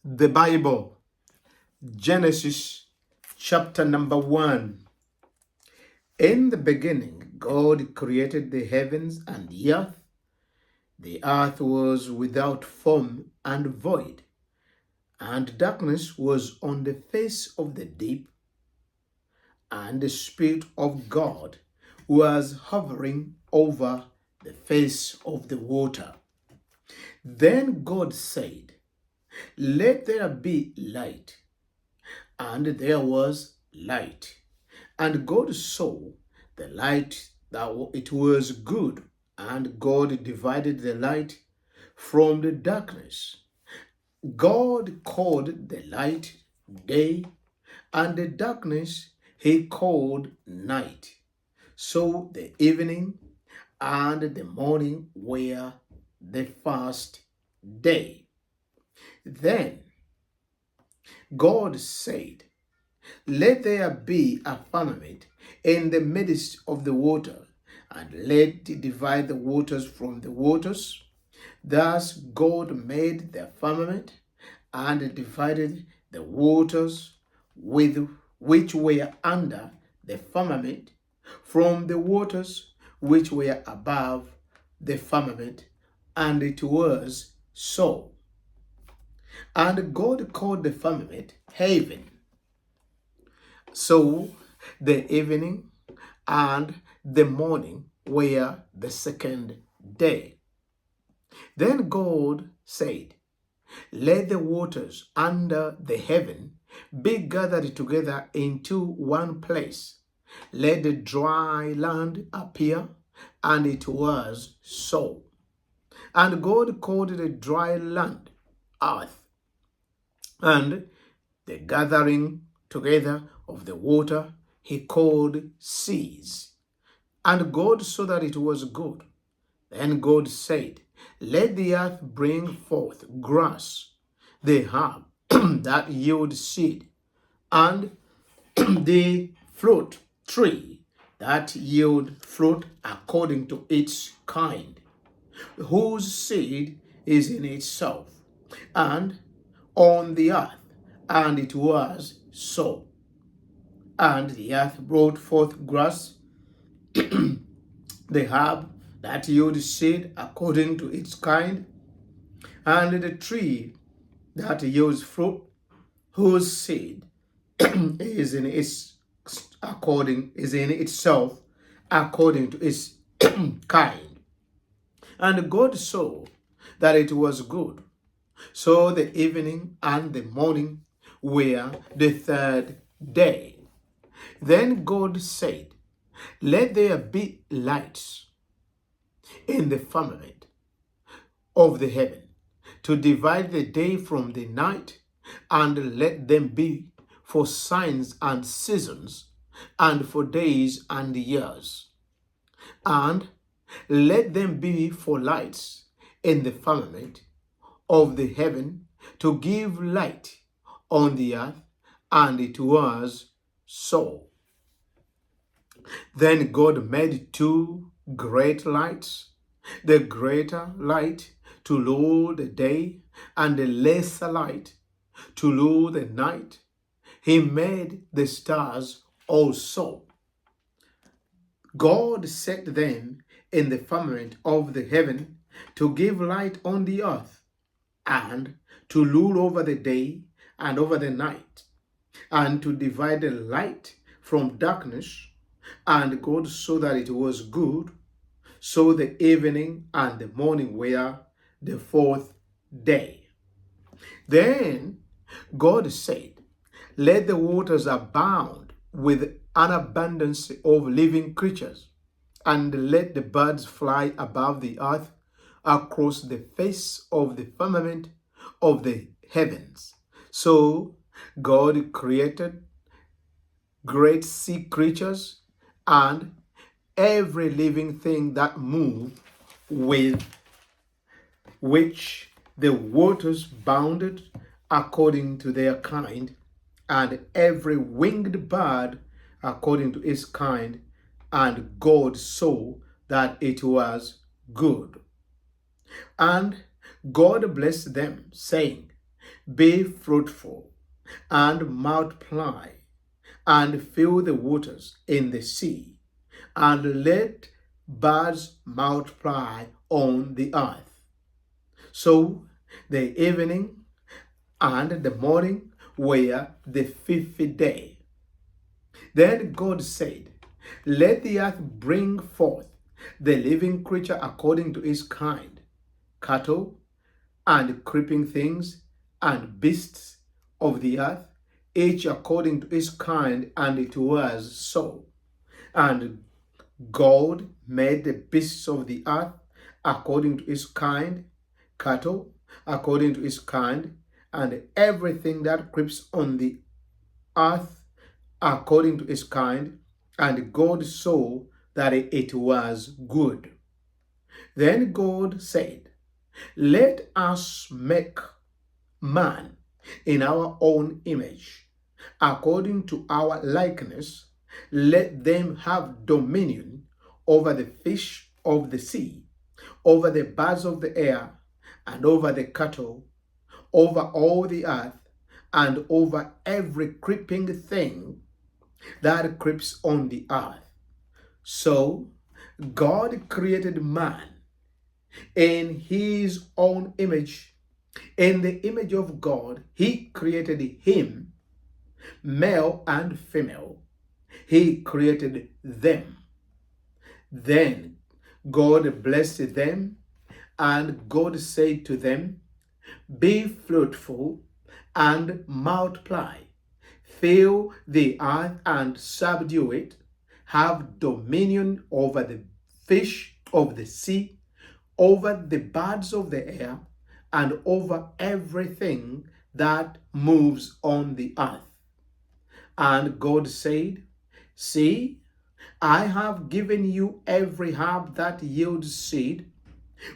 The Bible, Genesis chapter number 1. In the beginning, God created the heavens and the earth. The earth was without form and void, and darkness was on the face of the deep, and the Spirit of God was hovering over the face of the water. Then God said, "Let there be light." And there was light. And God saw the light that it was good, and God divided the light from the darkness. God called the light day, and the darkness he called night. So the evening and the morning were the first day. Then God said, "Let there be a firmament in the midst of the water, and let it divide the waters from the waters." Thus God made the firmament, and divided the waters which were under the firmament from the waters which were above the firmament, and it was so. And God called the firmament heaven. So the evening and the morning were the second day. Then God said, "Let the waters under the heaven be gathered together into one place. Let the dry land appear." And it was so. And God called the dry land earth, and the gathering together of the water he called seas. And God saw that it was good. Then God said, "Let the earth bring forth grass, the herb that yield seed, and the fruit tree that yield fruit according to its kind, whose seed is in itself, and on the earth." And it was so. And the earth brought forth grass, the herb that yield seed according to its kind, and the tree that yields fruit, whose seed is in itself according to its kind. And God saw that it was good. So the evening and the morning were the third day. Then God said, "Let there be lights in the firmament of the heaven, to divide the day from the night, and let them be for signs and seasons, and for days and years. And let them be for lights in the firmament of the heaven, to give light on the earth." And it was so. Then God made two great lights, the greater light to rule the day, and the lesser light to rule the night. He made the stars also. God set them in the firmament of the heaven to give light on the earth, and to rule over the day and over the night, and to divide the light from darkness. And God saw that it was good. So the evening and the morning were the fourth day. Then God said, "Let the waters abound with an abundance of living creatures, and let the birds fly above the earth across the face of the firmament of the heavens." So God created great sea creatures and every living thing that moved, with which the waters bounded according to their kind, and every winged bird according to its kind. And God saw that it was good. And God blessed them, saying, Be fruitful and multiply, and fill the waters in the sea, and let birds multiply on the earth. So the evening and the morning were the fifth day. Then God said, let the earth bring forth the living creature according to his kind, cattle and creeping things and beasts of the earth, each according to his kind, and it was so. And God made the beasts of the earth according to his kind, cattle according to his kind, and everything that creeps on the earth according to his kind. And God saw that it was good. Then God said, let us make man in our own image, according to our likeness. Let them have dominion over the fish of the sea, over the birds of the air, and over the cattle, over all the earth, and over every creeping thing that creeps on the earth. So God created man in his own image. In the image of God, he created him, male and female. He created them. Then God blessed them, and God said to them, be fruitful and multiply, fill the earth and subdue it, have dominion over the fish of the sea, over the birds of the air, and over everything that moves on the earth. And God said, see, I have given you every herb that yields seed,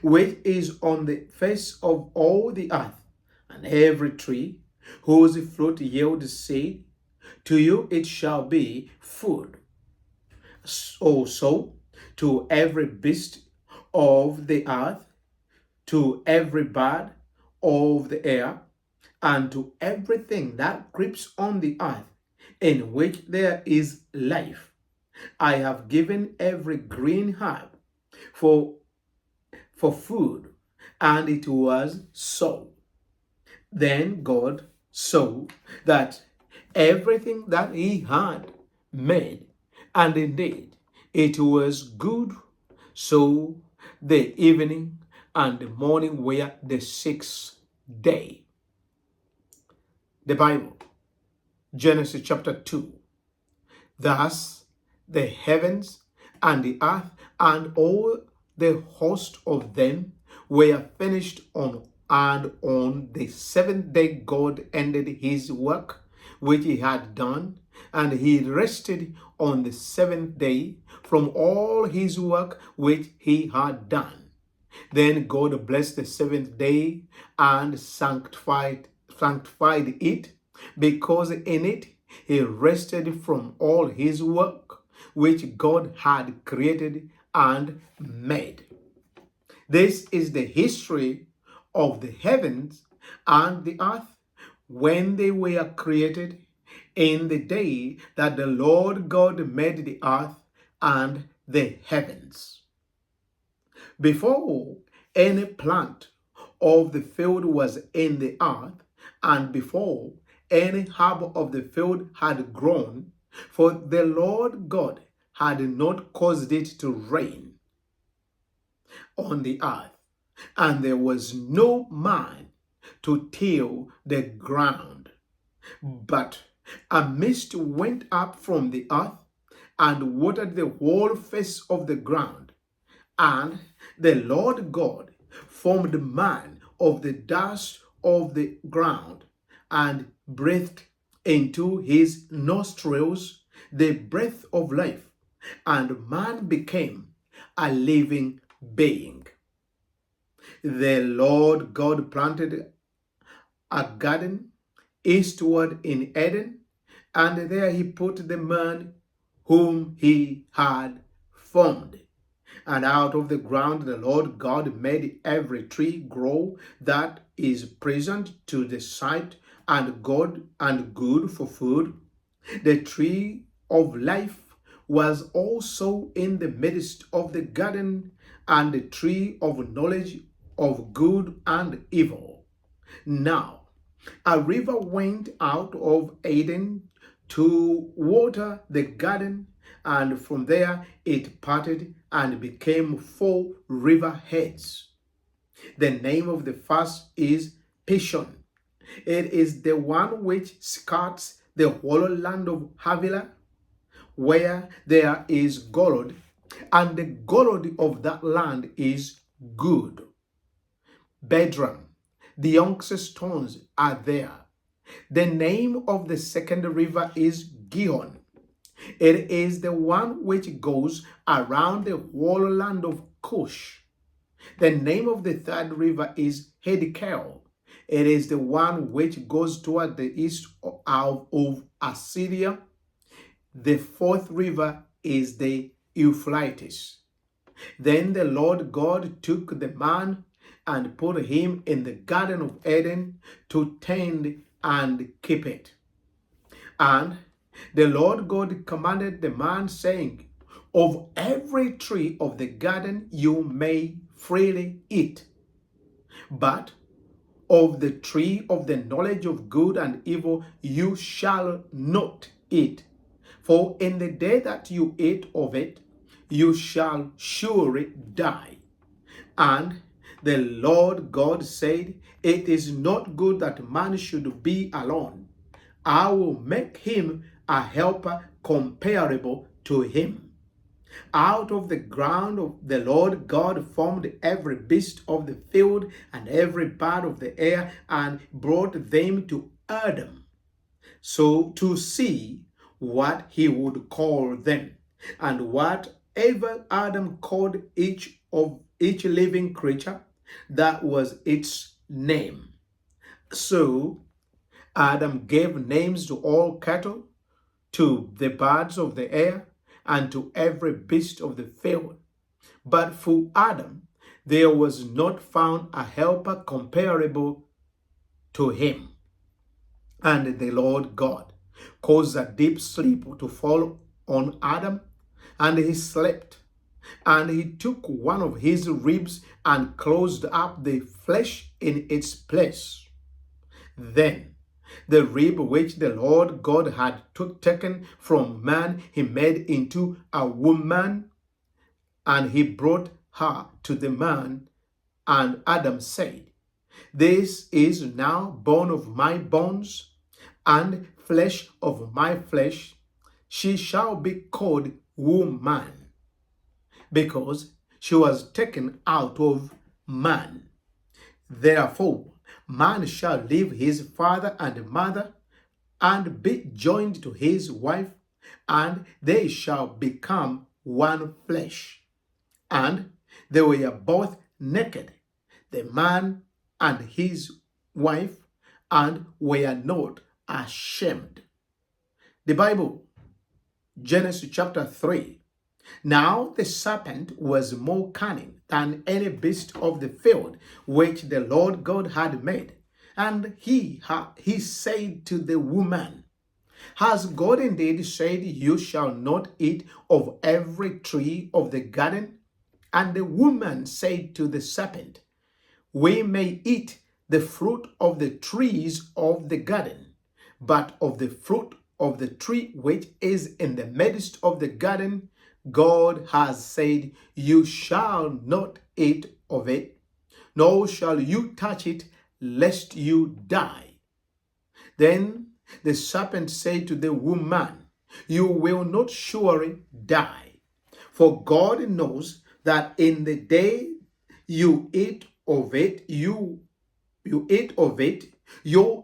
which is on the face of all the earth, and every tree whose fruit yields seed. To you it shall be food. Also, to every beast of the earth, to every bird of the air, and to everything that creeps on the earth, in which there is life, I have given every green herb for food. And it was so. Then God saw that everything that he had made, and indeed it was good. So the evening and the morning were the sixth day. The Bible, Genesis chapter 2. Thus the heavens and the earth and all the host of them were finished on the seventh day God ended his work which he had done, and he rested on the seventh day from all his work which he had done. Then God blessed the seventh day and sanctified it, because in it he rested from all his work which God had created and made. This is the history of the heavens and the earth when they were created, in the day that the Lord God made the earth and the heavens. Before any plant of the field was in the earth, and before any herb of the field had grown, for the Lord God had not caused it to rain on the earth, and there was no man to till the ground. But a mist went up from the earth and watered the whole face of the ground. And the Lord God formed man of the dust of the ground, and breathed into his nostrils the breath of life, and man became a living being. The Lord God planted a garden eastward in Eden, and there he put the man whom he had formed. And out of the ground the Lord God made every tree grow that is pleasant to the sight and good for food. The tree of life was also in the midst of the garden, and the tree of knowledge of good and evil. Now, a river went out of Eden to water the garden, and from there it parted and became 4 river heads. The name of the first is Pishon. It is the one which skirts the hollow land of Havilah, where there is gold, and the gold of that land is good. Bedram, the youngest stones are there. The name of the second river is Gihon. It is the one which goes around the whole land of Cush. The name of the third river is Hiddekel. It is the one which goes toward the east of Assyria. The fourth river is the Euphrates. Then the Lord God took the man and put him in the Garden of Eden to tend and keep it. And the Lord God commanded the man, saying, of every tree of the garden you may freely eat, but of the tree of the knowledge of good and evil you shall not eat. For in the day that you eat of it, you shall surely die. And the Lord God said, it is not good that man should be alone. I will make him a helper comparable to him. Out of the ground of the Lord God formed every beast of the field and every bird of the air, and brought them to Adam, so to see what he would call them. And whatever Adam called each living creature, that was its name. So Adam gave names to all cattle, to the birds of the air, and to every beast of the field. But for Adam there was not found a helper comparable to him. And the Lord God caused a deep sleep to fall on Adam, and he slept. And he took one of his ribs and closed up the flesh in its place. Then the rib which the Lord God had taken from man, he made into a woman, and he brought her to the man. And Adam said, this is now bone of my bones and flesh of my flesh. She shall be called woman, because she was taken out of man. Therefore, man shall leave his father and mother and be joined to his wife, and they shall become one flesh. And they were both naked, the man and his wife, and were not ashamed. The Bible, Genesis chapter 3. Now the serpent was more cunning than any beast of the field which the Lord God had made. And he said to the woman, has God indeed said, you shall not eat of every tree of the garden? And the woman said to the serpent, we may eat the fruit of the trees of the garden, but of the fruit of the tree which is in the midst of the garden, God has said, you shall not eat of it, nor shall you touch it, lest you die. Then the serpent said to the woman, you will not surely die, for God knows that in the day you eat of it, your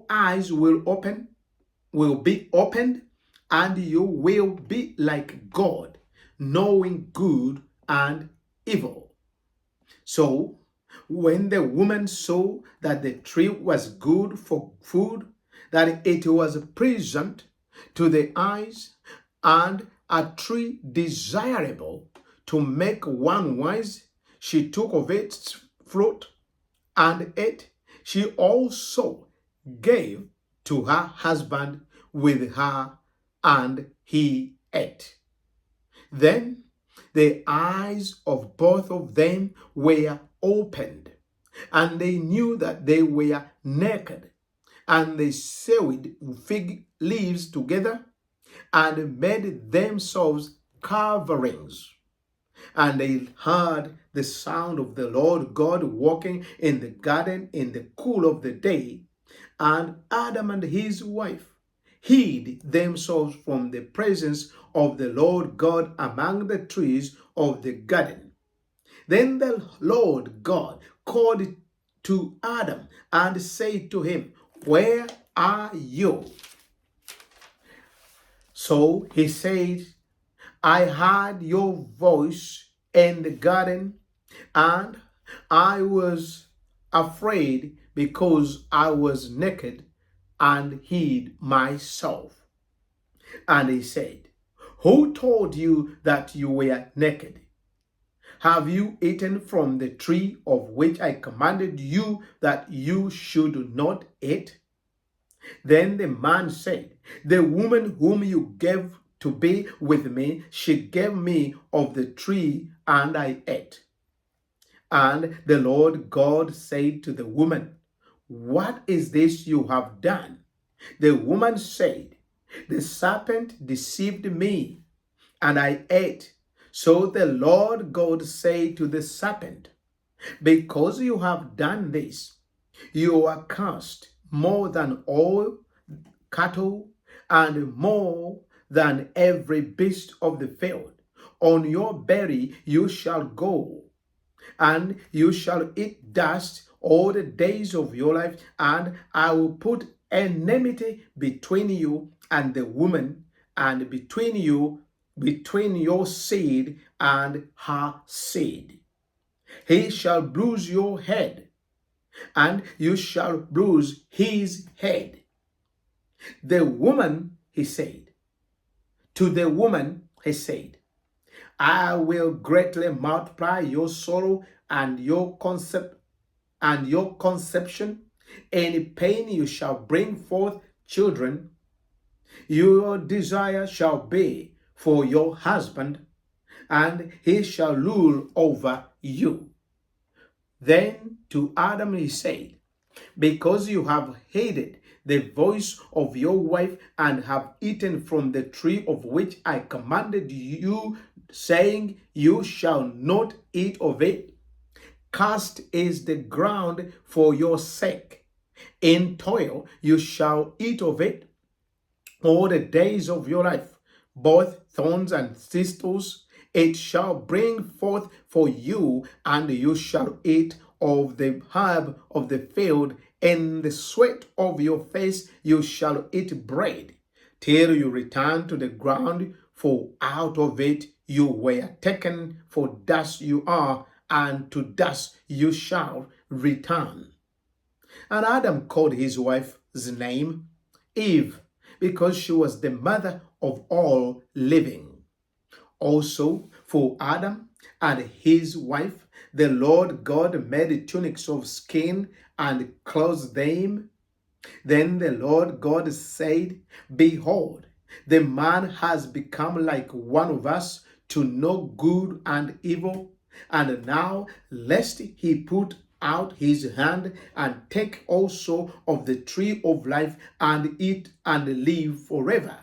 eyes will be opened, and you will be like God, knowing good and evil. So when the woman saw that the tree was good for food, that it was pleasant to the eyes, and a tree desirable to make one wise, she took of its fruit and ate. she also gave to her husband with her, and he ate. Then the eyes of both of them were opened, and they knew that they were naked, and they sewed fig leaves together and made themselves coverings. And they heard the sound of the Lord God walking in the garden in the cool of the day. And Adam and his wife hid themselves from the presence of the Lord God among the trees of the garden. Then the Lord God called to Adam and said to him, "Where are you?" So he said, "I heard your voice in the garden, and I was afraid because I was naked and hid myself." And he said, "Who told you that you were naked? Have you eaten from the tree of which I commanded you that you should not eat?" Then the man said, "The woman whom you gave to be with me, she gave me of the tree, and I ate." And the Lord God said to the woman, "What is this you have done?" The woman said, "The serpent deceived me, and I ate." So the Lord God said to the serpent, "Because you have done this, you are cursed more than all cattle and more than every beast of the field. On your belly you shall go, and you shall eat dust all the days of your life, and I will put enmity between you and the woman, and between your seed and her seed. He shall bruise your head, and you shall bruise his head." The woman, he said, to the woman, he said, "I will greatly multiply your sorrow and your conception. In pain you shall bring forth children. Your desire shall be for your husband, and he shall rule over you." Then to Adam he said, "Because you have hated the voice of your wife and have eaten from the tree of which I commanded you, saying, 'You shall not eat of it,' cursed is the ground for your sake. In toil you shall eat of it all the days of your life. Both thorns and thistles it shall bring forth for you, and you shall eat of the herb of the field. In the sweat of your face you shall eat bread, till you return to the ground, for out of it you were taken, for dust you are, and to dust you shall return." And Adam called his wife's name Eve, because she was the mother of all living. Also, for Adam and his wife, the Lord God made tunics of skin and clothed them. Then the Lord God said, "Behold, the man has become like one of us, to know good and evil. And now, lest he put out his hand and take also of the tree of life and eat and live forever."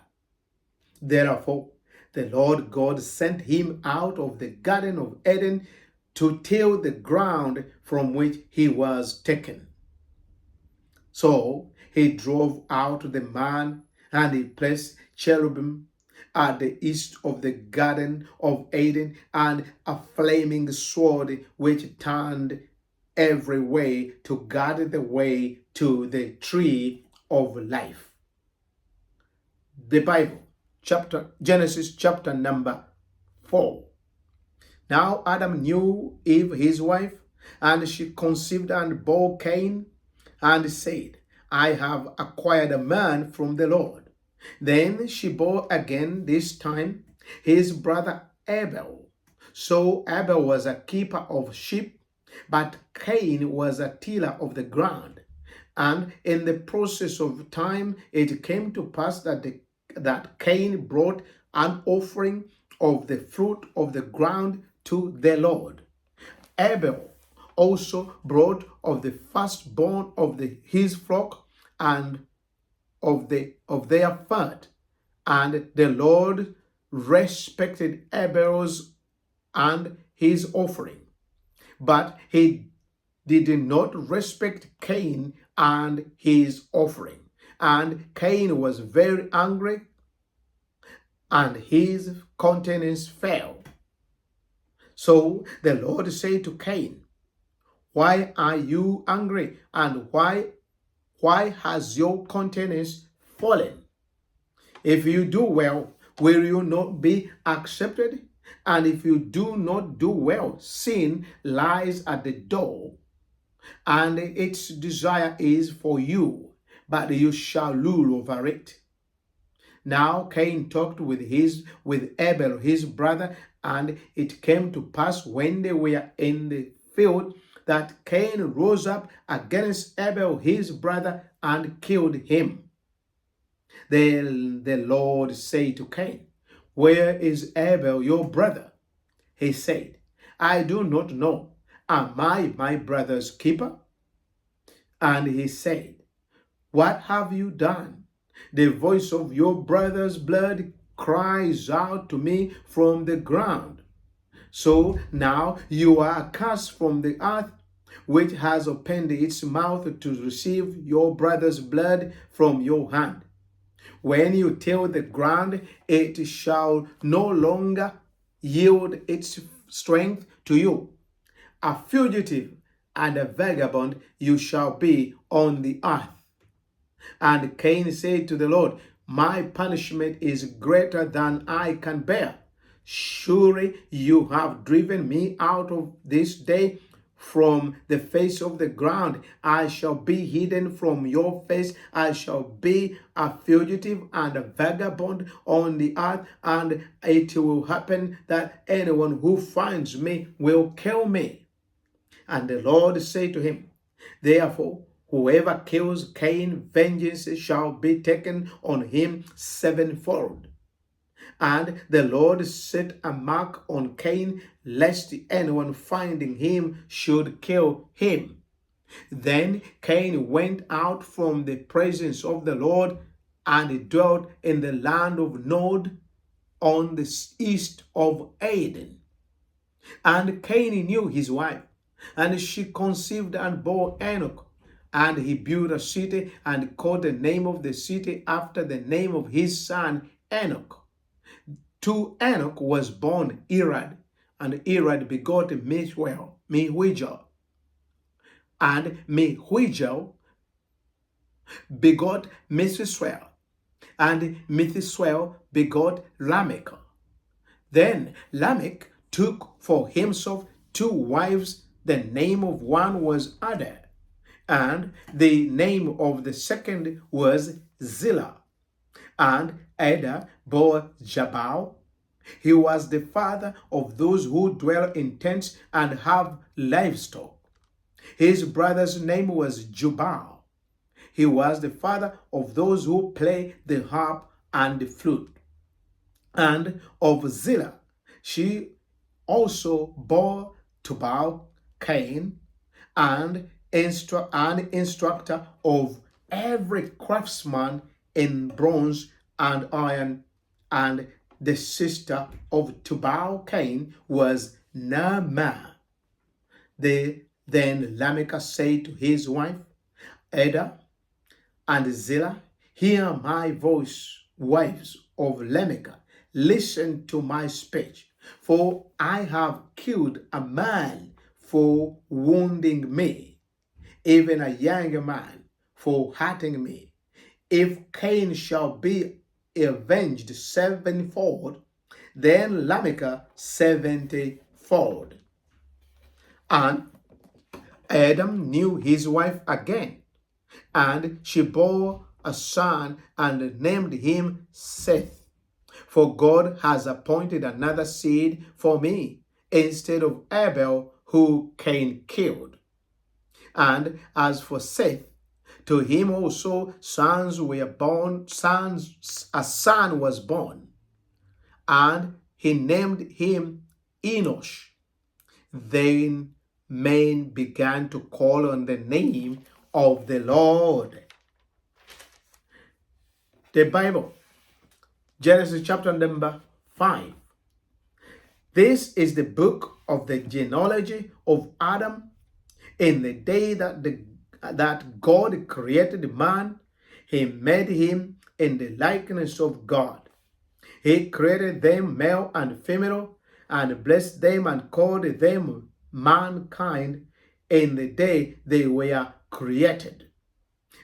Therefore, the Lord God sent him out of the Garden of Eden to till the ground from which he was taken. So he drove out the man, and he placed cherubim at the east of the Garden of Eden, and a flaming sword which turned every way to guard the way to the tree of life. The Bible, Genesis chapter number 4. Now Adam knew Eve his wife, and she conceived and bore Cain, and said, "I have acquired a man from the Lord." Then she bore again, this time his brother Abel. So Abel was a keeper of sheep, but Cain was a tiller of the ground. And in the process of time, it came to pass that Cain brought an offering of the fruit of the ground to the Lord. Abel also brought of the firstborn of his flock and of their fat, and the Lord respected Abel's and his offering, but he did not respect Cain and his offering. And Cain was very angry, and his countenance fell. So the Lord said to Cain, "Why are you angry, and why has your countenance fallen? If you do well, will you not be accepted? And if you do not do well, sin lies at the door, and its desire is for you, but you shall rule over it." Now Cain talked with Abel his brother, and it came to pass when they were in the field that Cain rose up against Abel his brother and killed him. Then the Lord said to Cain, "Where is Abel your brother?" He said, "I do not know. Am I my brother's keeper?" And he said, "What have you done? The voice of your brother's blood cries out to me from the ground. So now you are cast from the earth, which has opened its mouth to receive your brother's blood from your hand. When you till the ground, it shall no longer yield its strength to you. A fugitive and a vagabond you shall be on the earth." And Cain said to the Lord, "My punishment is greater than I can bear. Surely you have driven me out of this day from the face of the ground. I shall be hidden from your face. I shall be a fugitive and a vagabond on the earth, and it will happen that anyone who finds me will kill me." And the Lord said to him, "Therefore, whoever kills Cain, vengeance shall be taken on him sevenfold." And the Lord set a mark on Cain, lest anyone finding him should kill him. Then Cain went out from the presence of the Lord and dwelt in the land of Nod on the east of Eden. And Cain knew his wife, and she conceived and bore Enoch. And he built a city and called the name of the city after the name of his son Enoch. To Enoch was born Irad, and Irad begot Mehujael, and Mehujael begot Methuselah, and Methuselah begot Lamech. Then Lamech took for himself two wives. The name of one was Ada, and the name of the second was Zillah. And Ada bore Jabal. He was the father of those who dwell in tents and have livestock. His brother's name was Jubal. He was the father of those who play the harp and the flute. And of Zillah, she also bore Tubal Cain, and an instructor of every craftsman in bronze and iron. And the sister of Tubal Cain was Naamah. Then Lamech said to his wife Ada and Zillah, "Hear my voice, wives of Lamech. Listen to my speech, for I have killed a man for wounding me, even a young man for hurting me. If Cain shall be avenged sevenfold, then Lamech 70-fold." And Adam knew his wife again, and she bore a son and named him Seth. "For God has appointed another seed for me instead of Abel, who Cain killed. And as for Seth, To him also sons were born, a son was born, and he named him Enosh. Then men began to call on the name of the Lord. The Bible, Genesis chapter number 5. This is the book of the genealogy of Adam. In the day that God created man, he made him in the likeness of God. He created them male and female, and blessed them and called them mankind in the day they were created.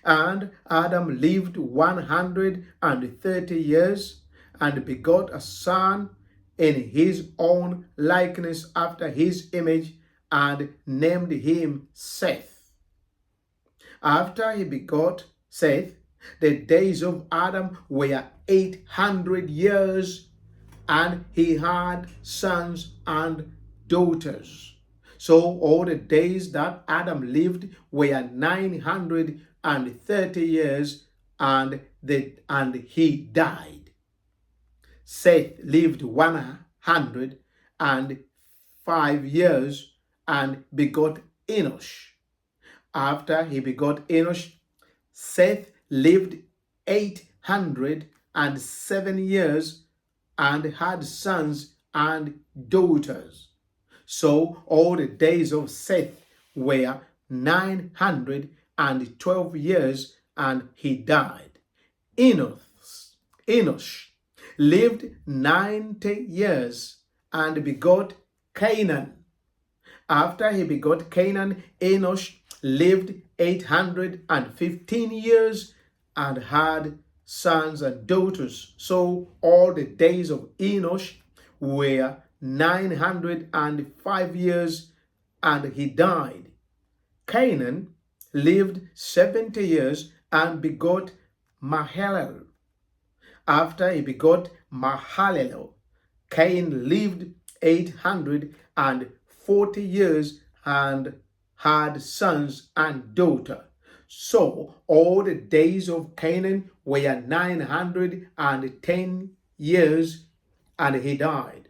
And Adam lived 130 years and begot a son in his own likeness after his image, and named him Seth. After he begot Seth, the days of Adam were 800 years, and he had sons and daughters. So all the days that Adam lived were 930 years, and he died. Seth lived 105 years and begot Enosh. After he begot Enosh, Seth lived 807 years and had sons and daughters. So all the days of Seth were 912 years, and he died. Enosh lived 90 years and begot Canaan. After he begot Canaan, Enosh lived 815 years and had sons and daughters. So all the days of Enosh were 905 years, and he died. Canaan lived 70 years and begot Mahalalel. After he begot Mahalalel, Cain lived 840 years and had sons and daughters. So all the days of Canaan were 910 years, and he died.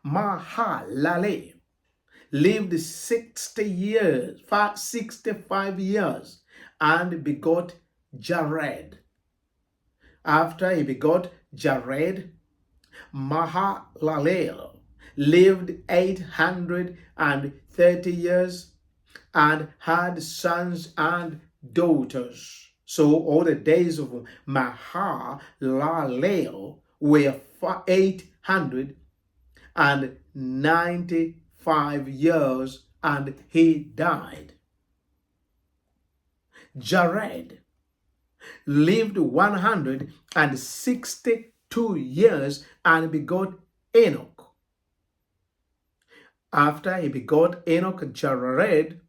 Mahalalel lived 65 years, and begot Jared. After he begot Jared, Mahalalel lived 830 years and had sons and daughters. So all the days of Mahalalel were 895 years, and he died. Jared lived 162 years and begot Enoch. After he begot Enoch, Jared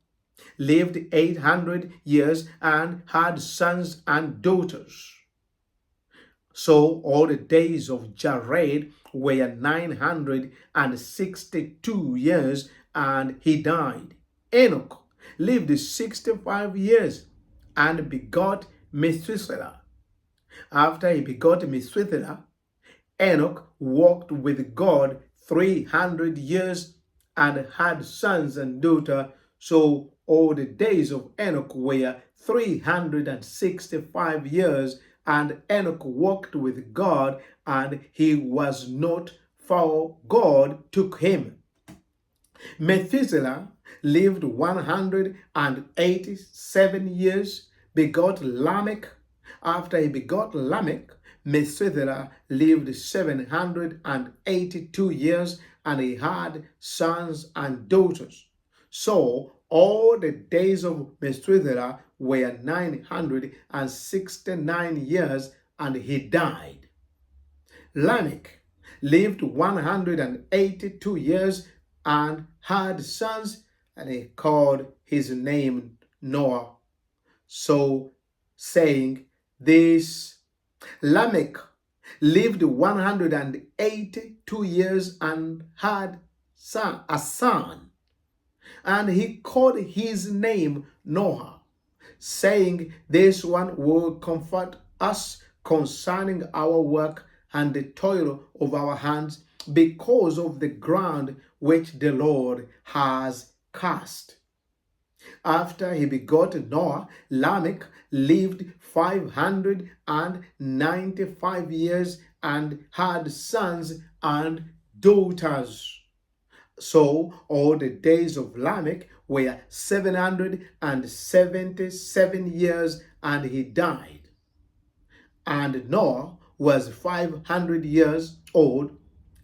lived 800 years and had sons and daughters. So all the days of Jared were 962 years, and he died. Enoch lived 65 years and begot Methuselah. After he begot Methuselah, Enoch walked with God 300 years and had sons and daughters. So all the days of Enoch were 365 years, and Enoch walked with God, and he was not, for God took him. Methuselah lived 187 years, begot Lamech. After he begot Lamech, Methuselah lived 782 years, and he had sons and daughters. So all the days of Methuselah were 969 years, and he died. Lamech lived 182 years and had sons, and he called his name Noah. So saying this, Lamech lived 182 years and had a son, and he called his name Noah, saying, "This one will comfort us concerning our work and the toil of our hands, because of the ground which the Lord has cast." After he begot Noah, Lamech lived 595 years and had sons and daughters. So all the days of Lamech were 777 years, and he died. And Noah was 500 years old,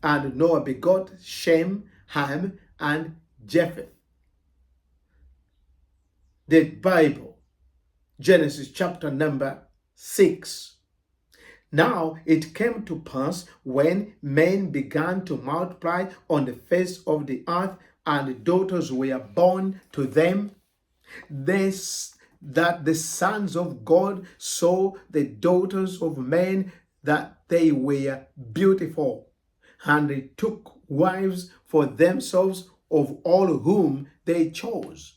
and Noah begot Shem, Ham, and Japheth. The Bible, Genesis chapter number 6. Now it came to pass, when men began to multiply on the face of the earth, and daughters were born to them, that the sons of God saw the daughters of men, that they were beautiful, and they took wives for themselves of all whom they chose.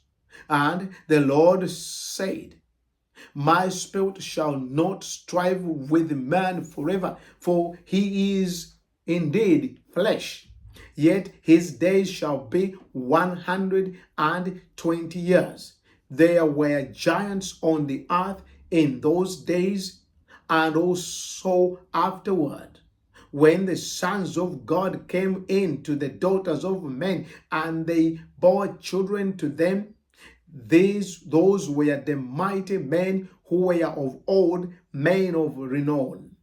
And the Lord said, "My spirit shall not strive with man forever, for he is indeed flesh. Yet his days shall be 120 years. There were giants on the earth in those days, and also afterward, when the sons of God came in to the daughters of men, and they bore children to them. Those were the mighty men who were of old, men of renown.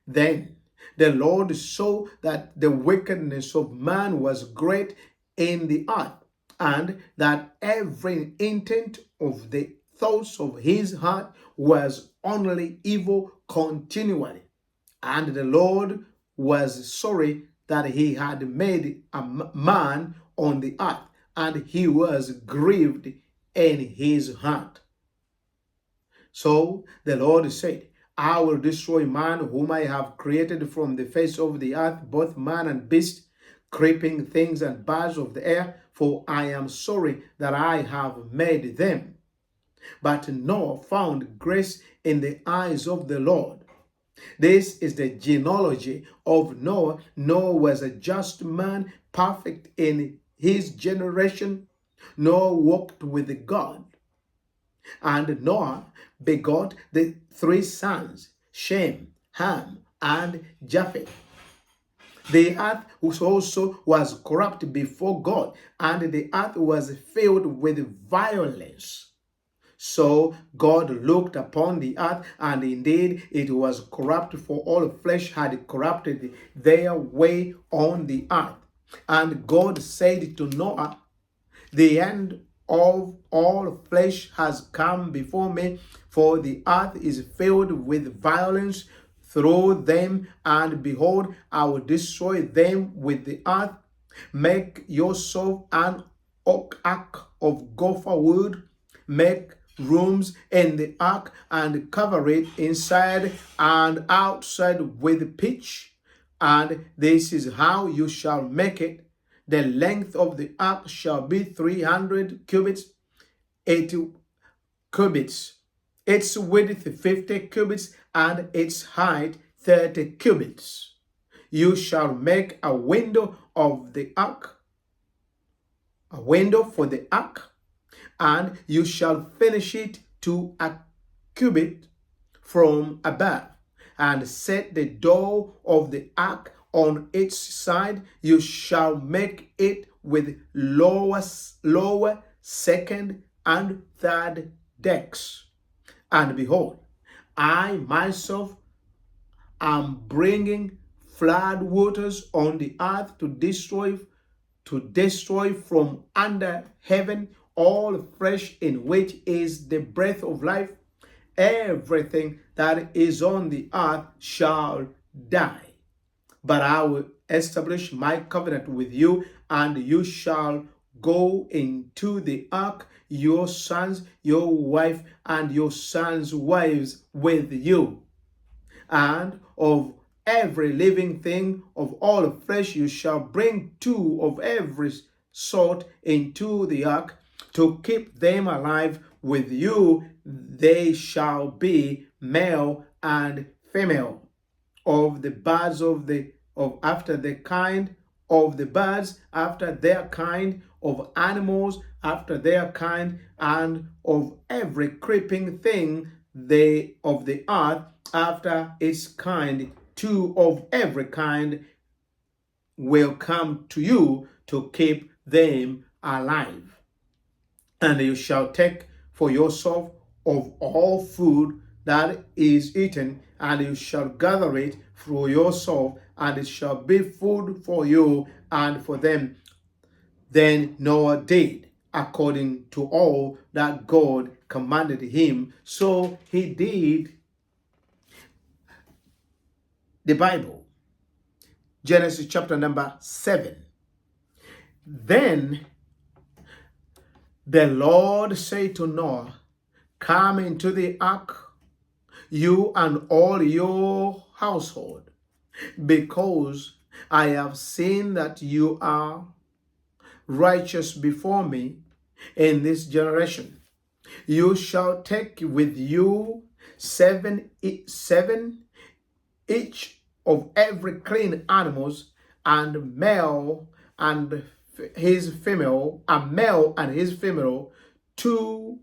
Then the Lord saw that the wickedness of man was great in the earth, and that every intent of the thoughts of his heart was only evil continually. And the Lord was sorry that he had made a man on the earth, and he was grieved in his heart. So the Lord said, "I will destroy man whom I have created from the face of the earth, both man and beast, creeping things and birds of the air, for I am sorry that I have made them." But Noah found grace in the eyes of the Lord. This is the genealogy of Noah. Noah was a just man, perfect in his generation. Noah walked with God. And Noah begot the three sons, Shem, Ham, and Japheth. The earth also was corrupt before God, and the earth was filled with violence. So God looked upon the earth, and indeed it was corrupt, for all flesh had corrupted their way on the earth. And God said to Noah, "The end of all flesh has come before me, for the earth is filled with violence through them, and behold, I will destroy them with the earth. Make yourself an ark of gopher wood, make rooms in the ark, and cover it inside and outside with pitch. And this is how you shall make it. The length of the ark shall be 300 cubits, 80 cubits, its width 50 cubits, and its height 30 cubits. You shall make a window of the ark, a window for the ark, and you shall finish it to a cubit from above, and set the door of the ark on its side. You shall make it with lower, second, and third decks. And behold, I myself am bringing flood waters on the earth to destroy from under heaven all flesh, in which is the breath of life. Everything that is on the earth shall die. But I will establish my covenant with you, and you shall go into the ark, your sons, your wife, and your sons' wives with you. And of every living thing of all flesh you shall bring 2 of every sort into the ark, to keep them alive with you they shall be male and female, of the birds of after the kind, of the birds after their kind, of animals after their kind, and of every creeping thing of the earth after its kind. Two of every kind will come to you to keep them alive. And you shall take for yourself of all food that is eaten, and you shall gather it for yourself, and it shall be food for you and for them. Then Noah did according to all that God commanded him. So he did. The Bible, Genesis chapter number 7. Then the Lord said to Noah, come into the ark, you and all your household, because I have seen that you are righteous before me in this generation. You shall take with you seven each of every clean animals, and male and his female, a male and his female, two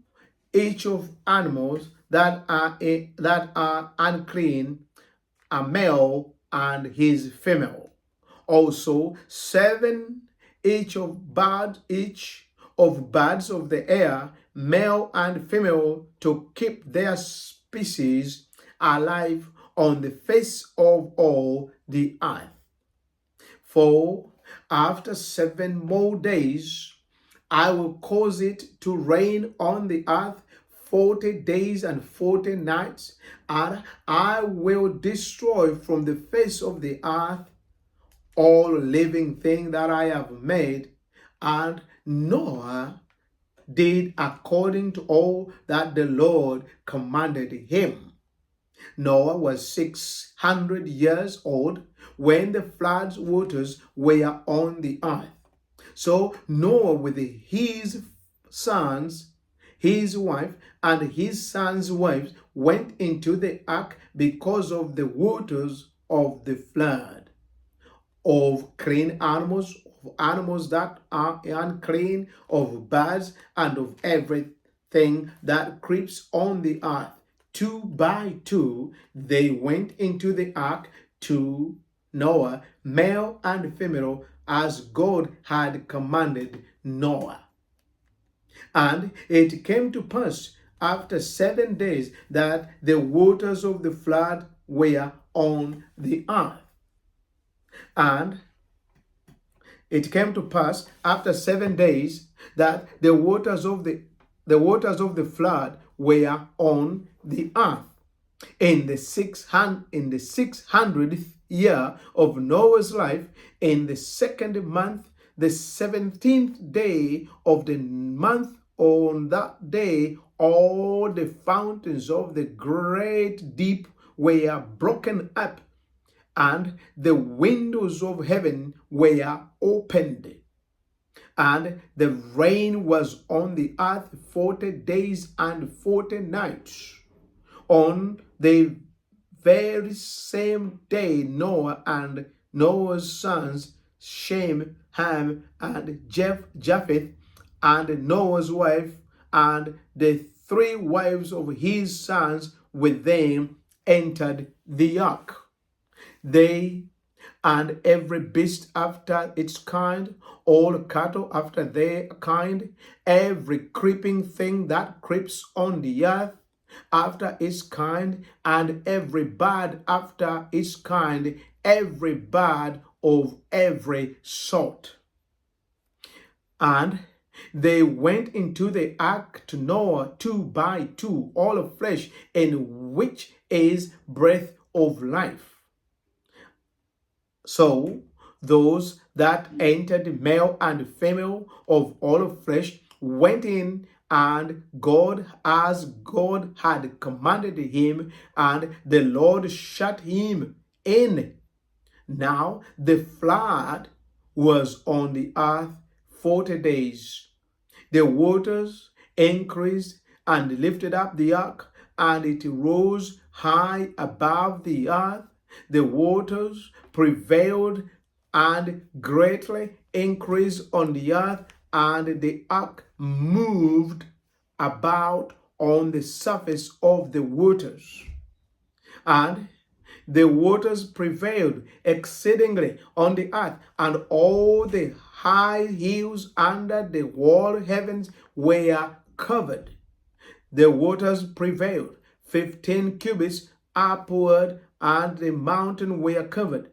each of animals that are unclean, a male and his female. Also 7 each of birds of the air, male and female, to keep their species alive on the face of all the earth. For after 7 more days I will cause it to rain on the earth 40 days and 40 nights, and I will destroy from the face of the earth all living thing that I have made. And Noah did according to all that the Lord commanded him. Noah was 600 years old when the flood waters were on the earth. So Noah with his sons, his wife, and his sons' wives went into the ark because of the waters of the flood. Of clean animals, of animals that are unclean, of birds, and of everything that creeps on the earth. 2 by 2 they went into the ark to Noah, male and female, as God had commanded Noah. And it came to pass after 7 days that the waters of the flood were on the earth. And it came to pass after 7 days that the waters of the flood were on the earth. In the 600th year of Noah's life, in the 2nd month, the 17th day of the month, on that day, all the fountains of the great deep were broken up, and the windows of heaven were opened, and the rain was on the earth 40 days and 40 nights. On the very same day, Noah and Noah's sons, Shem, Ham, and Japheth, and Noah's wife, and the 3 wives of his sons with them, entered the ark. They and every beast after its kind, all cattle after their kind, every creeping thing that creeps on the earth after its kind, and every bird after its kind, every bird of every sort. And they went into the ark to Noah 2 by 2, all of flesh, in which is breath of life. So those that entered, male and female of all of flesh, went in, and as God had commanded him, and the Lord shut him in. Now the flood was on the earth 40 days. The waters increased and lifted up the ark, and it rose high above the earth. The waters prevailed and greatly increased on the earth, and the ark moved about on the surface of the waters. And the waters prevailed exceedingly on the earth, and all the high hills under the whole heavens were covered. The waters prevailed 15 cubits upward, and the mountains were covered.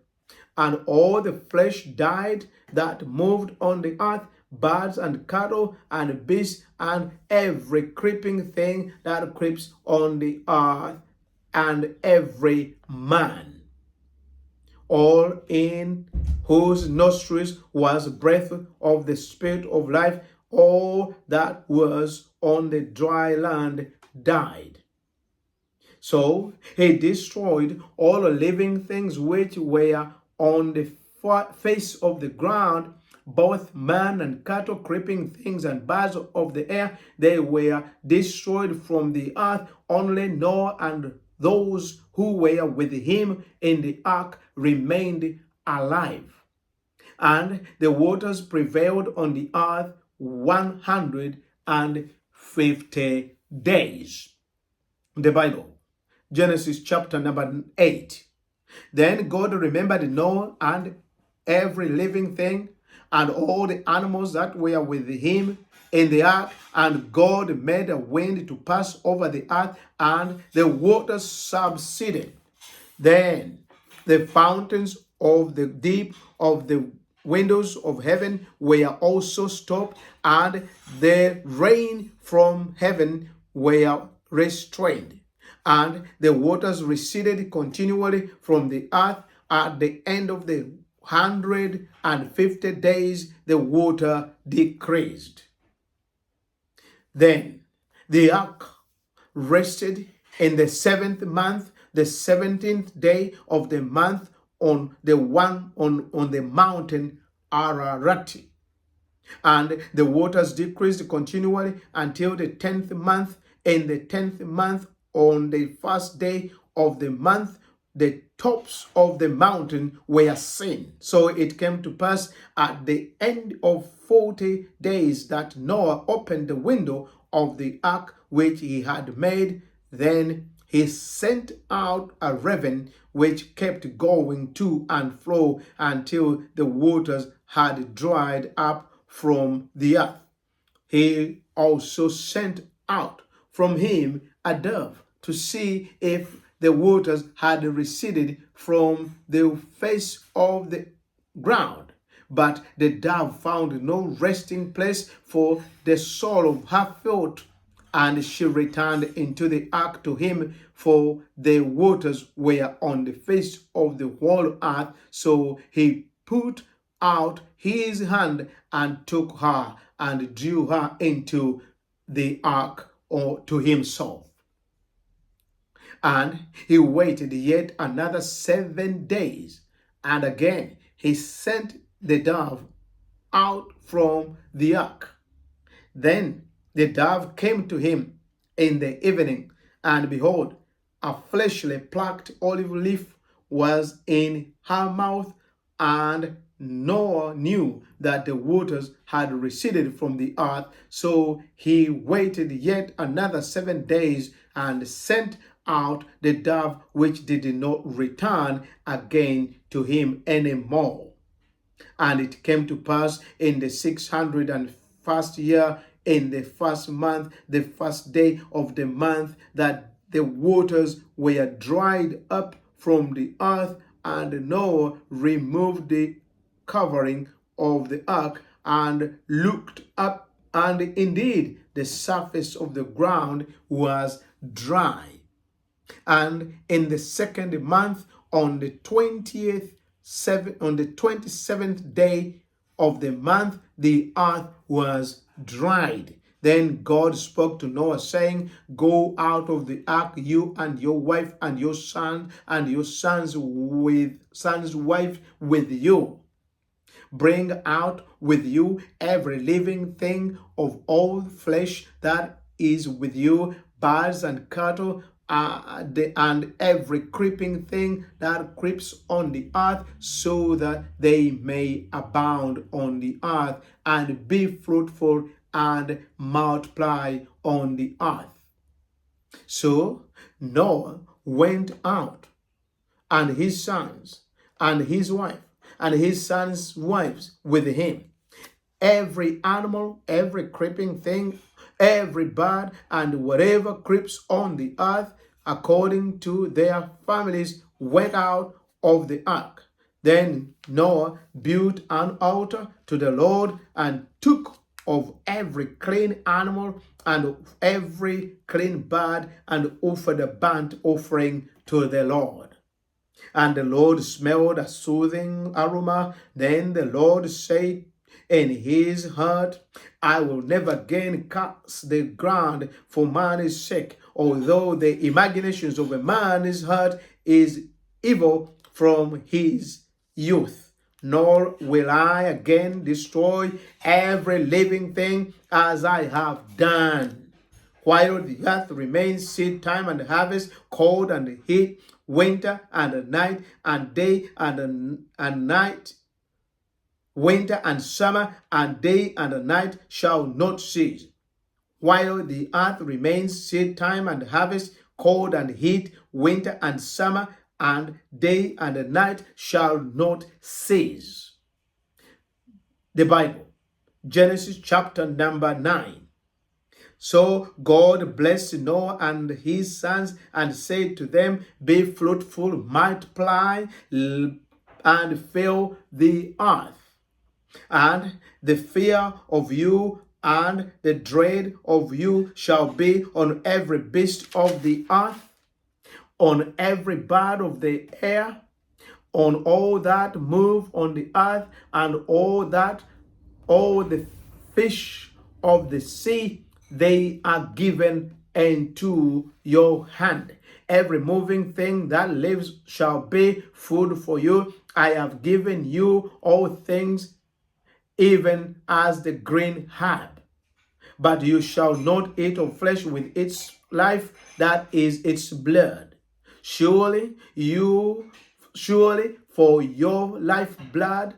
And all the flesh died that moved on the earth, birds and cattle and beasts and every creeping thing that creeps on the earth, and every man, all in whose nostrils was breath of the Spirit of life. All that was on the dry land died. So he destroyed all the living things which were on the face of the ground, both man and cattle, creeping things and birds of the air. They were destroyed from the earth. Only Noah and those who were with him in the ark remained alive. And the waters prevailed on the earth 150 days. The Bible, Genesis chapter number 8. Then God remembered Noah and every living thing and all the animals that were with him in the ark, and God made a wind to pass over the earth, and the waters subsided. Then the fountains of the deep of the windows of heaven were also stopped, and the rain from heaven were restrained. And the waters receded continually from the earth. At the end of the 150 days, the water decreased. Then the ark rested in the 7th month, the 17th day of the month, on the mountain Ararat. And the waters decreased continually until the 10th month. In the 10th month, on the first day of the month, the tops of the mountain were seen. So it came to pass at the end of 40 days that Noah opened the window of the ark which he had made. Then he sent out a raven which kept going to and fro until the waters had dried up from the earth. He also sent out from him a dove to see if the waters had receded from the face of the ground. But the dove found no resting place for the sole of her foot, and she returned into the ark to him, for the waters were on the face of the whole earth. So he put out his hand and took her and drew her into the ark or to himself. And he waited yet another 7 days, and again he sent the dove out from the ark. Then the dove came to him in the evening, and behold, a fleshly plucked olive leaf was in her mouth, and Noah knew that the waters had receded from the earth. So he waited yet another 7 days and sent out the dove, which did not return again to him anymore. And it came to pass in the 601st year, in the first month, the first day of the month, that the waters were dried up from the earth, and Noah removed the covering of the ark and looked up, and indeed the surface of the ground was dry. And in the second month, on the 27th day of the month, the earth was dried. Then God spoke to Noah, saying, "Go out of the ark, you and your wife and your son and your son's wife with you. Bring out with you every living thing of all flesh that is with you, birds and cattle, and every creeping thing that creeps on the earth, so that they may abound on the earth and be fruitful and multiply on the earth. So Noah went out, and his sons, and his wife, and his sons' wives with him. Every animal, every creeping thing, every bird, and whatever creeps on the earth, according to their families, went out of the ark. Then Noah built an altar to the Lord and took of every clean animal and of every clean bird and offered a burnt offering to the Lord. And the Lord smelled a soothing aroma. Then the Lord said in his heart, I will never again curse the ground for man's sake, although the imaginations of a man's heart is evil from his youth. Nor will I again destroy every living thing as I have done. While the earth remains, seed time and harvest, cold and heat, winter and night, and day and night, winter and summer, and day and night shall not cease. While the earth remains, seed time and harvest, cold and heat, winter and summer, and day and night shall not cease. The Bible, Genesis chapter number 9. So God blessed Noah and his sons and said to them, be fruitful, multiply, and fill the earth. And the fear of you and the dread of you shall be on every beast of the earth, on every bird of the air, on all that move on the earth, and all the fish of the sea. They are given into your hand. Every moving thing that lives shall be food for you. I have given you all things, even as the green herb. But you shall not eat of flesh with its life, that is its blood. Surely for your lifeblood,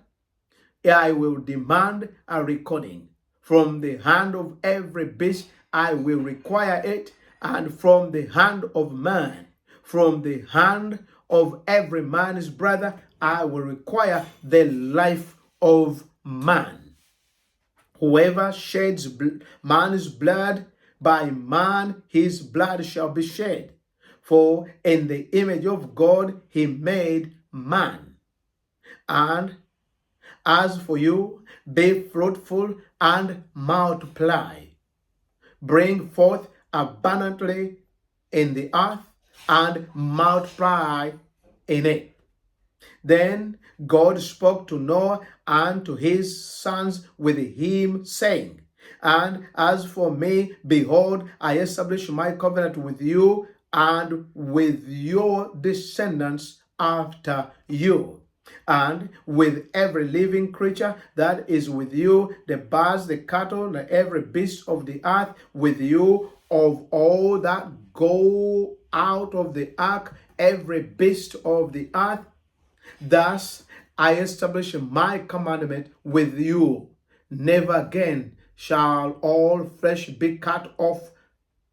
I will demand a reckoning. From the hand of every beast I will require it, and from the hand of man, from the hand of every man's brother, I will require the life of man. Whoever sheds man's blood, by man his blood shall be shed. For in the image of God he made man. And as for you, be fruitful and multiply. Bring forth abundantly in the earth and multiply in it. Then God spoke to Noah and to his sons with him, saying, and as for me, behold, I establish my covenant with you and with your descendants after you, and with every living creature that is with you, the birds, the cattle, and every beast of the earth with you, of all that go out of the ark, every beast of the earth. Thus I establish my commandment with you. Never again shall all flesh be cut off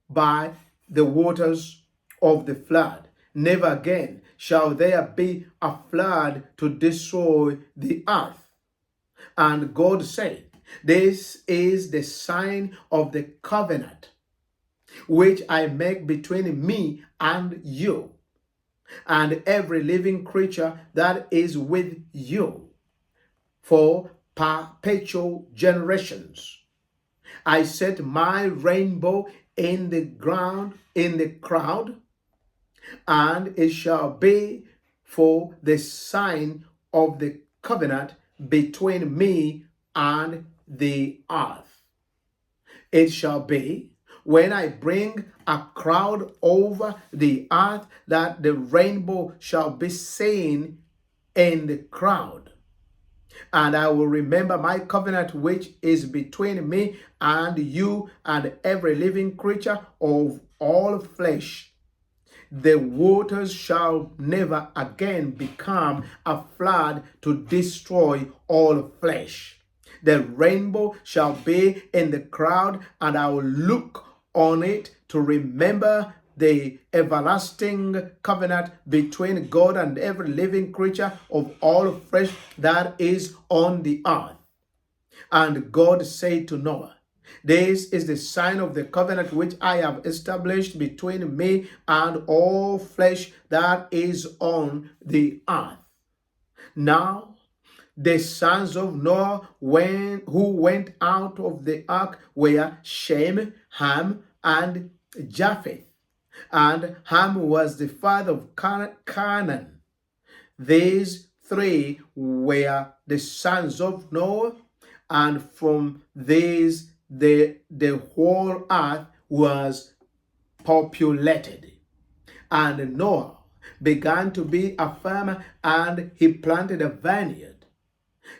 by the waters of the flood. Never again shall there be a flood to destroy the earth. And God said, this is the sign of the covenant which I make between me and you, and every living creature that is with you, for perpetual generations. I set my rainbow in the crowd, and it shall be for the sign of the covenant between me and the earth. It shall be when I bring a crowd over the earth that the rainbow shall be seen in the crowd. And I will remember my covenant which is between me and you and every living creature of all flesh. The waters shall never again become a flood to destroy all flesh. The rainbow shall be in the crowd, and I will look on it to remember the everlasting covenant between God and every living creature of all flesh that is on the earth. And God said to Noah, this is the sign of the covenant which I have established between me and all flesh that is on the earth. Now, the sons of Noah who went out of the ark were Shem, Ham, and Japheth. And Ham was the father of Canaan. These three were the sons of Noah, and from these the whole earth was populated. And Noah began to be a farmer, and he planted a vineyard.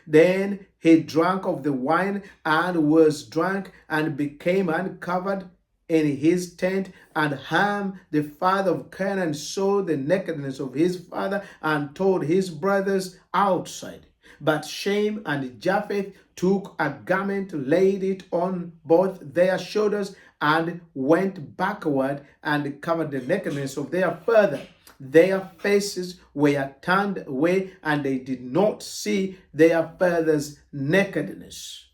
Then he drank of the wine and was drunk and became uncovered in his tent. And Ham, the father of Canaan, saw the nakedness of his father and told his brothers outside. But Shem and Japheth took a garment, laid it on both their shoulders, and went backward and covered the nakedness of their father. Their faces were turned away, and they did not see their father's nakedness.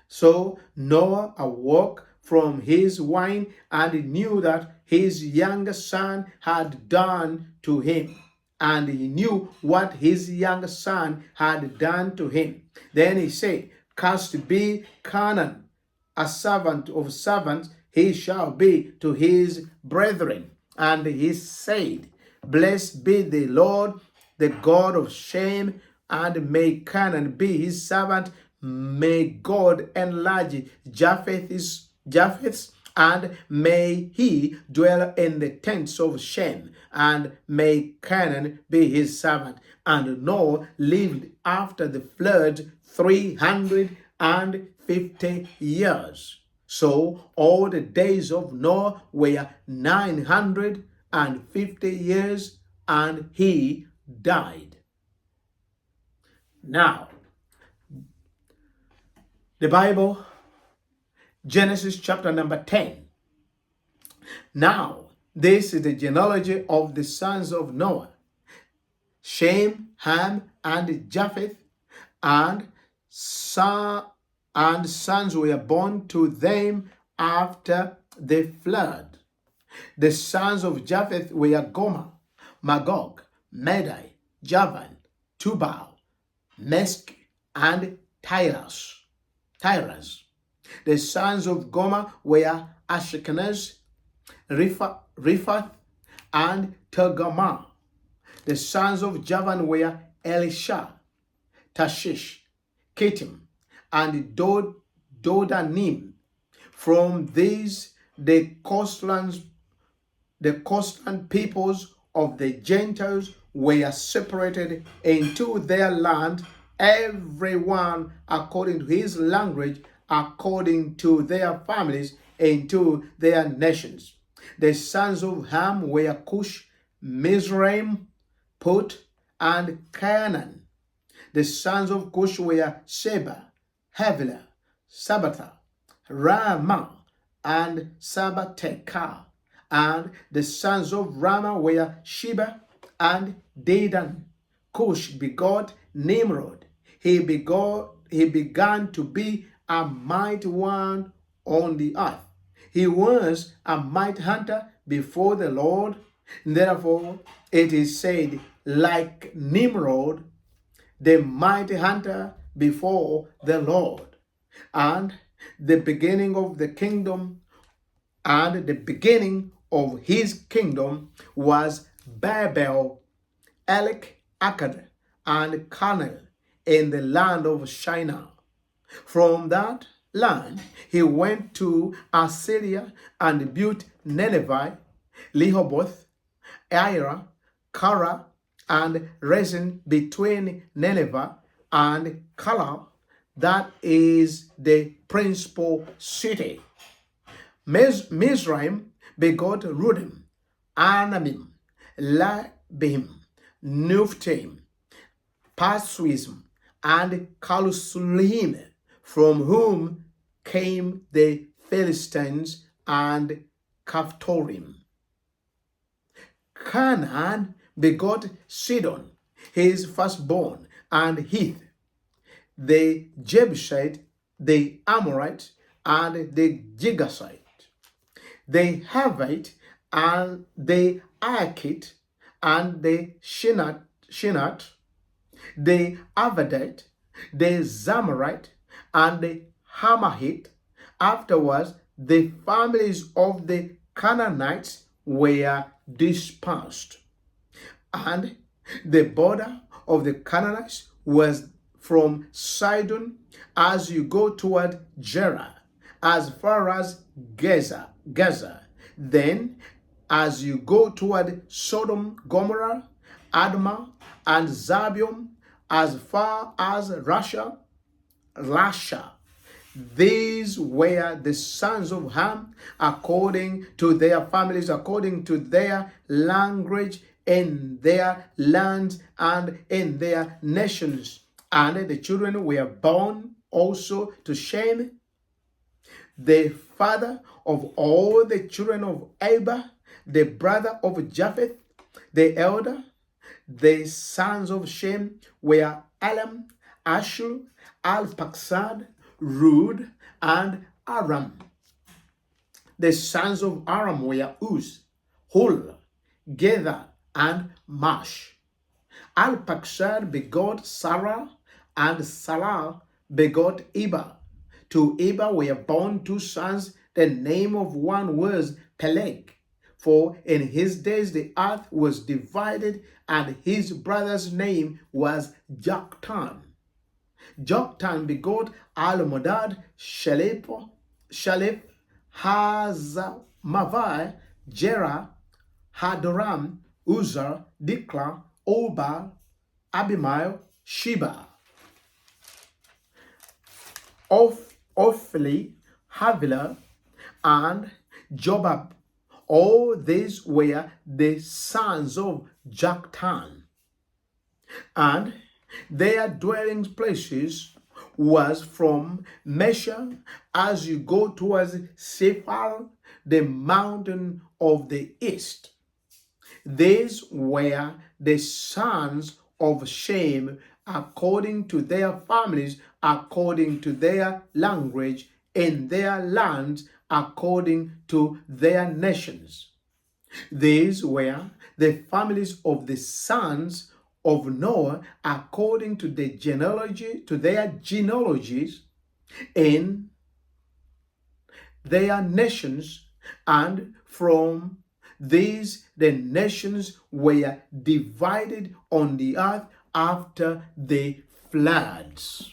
So Noah awoke from his wine and knew that his younger son had done to him. And he knew what his younger son had done to him. Then he said, cursed be Canaan, a servant of servants he shall be to his brethren. And he said, blessed be the Lord, the God of Shem, and may Canaan be his servant. May God enlarge Japheth's, and may he dwell in the tents of Shem, and may Canaan be his servant. And Noah lived after the flood 350 years. So all the days of Noah were 950 years, and he died. Now, the Bible, Genesis chapter number 10. Now, this is the genealogy of the sons of Noah: Shem, Ham, and Japheth, and sons were born to them after the flood. The sons of Japheth were Gomer, Magog, Madai, Javan, Tubal, Mesk, and Tiras. The sons of Gomer were Ashkenaz, Riphath, and Togarmah. The sons of Javan were Elisha, Tashish, Kittim, and Dodanim. From these, the coastland peoples of the Gentiles were separated into their land, everyone according to his language, according to their families, into their nations. The sons of Ham were Cush, Mizraim, Put, and Canaan. The sons of Cush were Sheba, Havilah, Sabbathah, Ramah, and Sabbatekah. And the sons of Ramah were Sheba and Dedan. Cush begot Nimrod. He began to be a mighty one on the earth. He was a mighty hunter before the Lord. Therefore, it is said, like Nimrod, the mighty hunter before the Lord. And the beginning of the kingdom, and the beginning of his kingdom was Babel, Elek, Akkad, and Calneh in the land of Shinar. From that land he went to Assyria and built Nineveh, Rehoboth, Ira, Kara, and Rezin between Nineveh and Kala, that is the principal city. Mizraim begot Rudim, Anamim, Labim, Nuftaim, Paswism, and Kalusulim, from whom came the Philistines and Caphtorim. Canaan begot Sidon, his firstborn, and Heth, the Jebusite, the Amorite, and the Girgashite, the Hivite, and the Arkite, and the Shinite, the Avadite, the Zamarite, and the Hamahite. Afterwards, the families of the Canaanites were dispersed, and the border of the Canaanites was from Sidon as you go toward Gerar, as far as Gaza. Then, as you go toward Sodom, Gomorrah, Admah, and Zebulun, as far as Lasha. These were the sons of Ham, according to their families, according to their language, in their lands and in their nations. And the children were born also to Shem, the father of all the children of Eber, the brother of Japheth, the elder. The sons of Shem were Elam, Ashur, Arphaxad, Lud, and Aram. The sons of Aram were Uz, Hul, Gether, and Mash. Arphaxad begot Sarah, and Sarah begot Eber. To Eber were born two sons. The name of one was Peleg, for in his days the earth was divided, and his brother's name was Joktan. Joktan begot Almodad, Shalep, Hazamavai, Jerah, Hadoram, Uzzah, Dikla, Obal, Abimael, Sheba. Ophli, Havilah, and Jobab. All these were the sons of Joktan, and their dwelling places was from Mesha as you go towards Sephar, the mountain of the east. These were the sons of Shem according to their families, according to their language, in their lands, according to their nations. These were the families of the sons of Noah according to the genealogy, to their genealogies in their nations, and from these the nations were divided on the earth after the floods.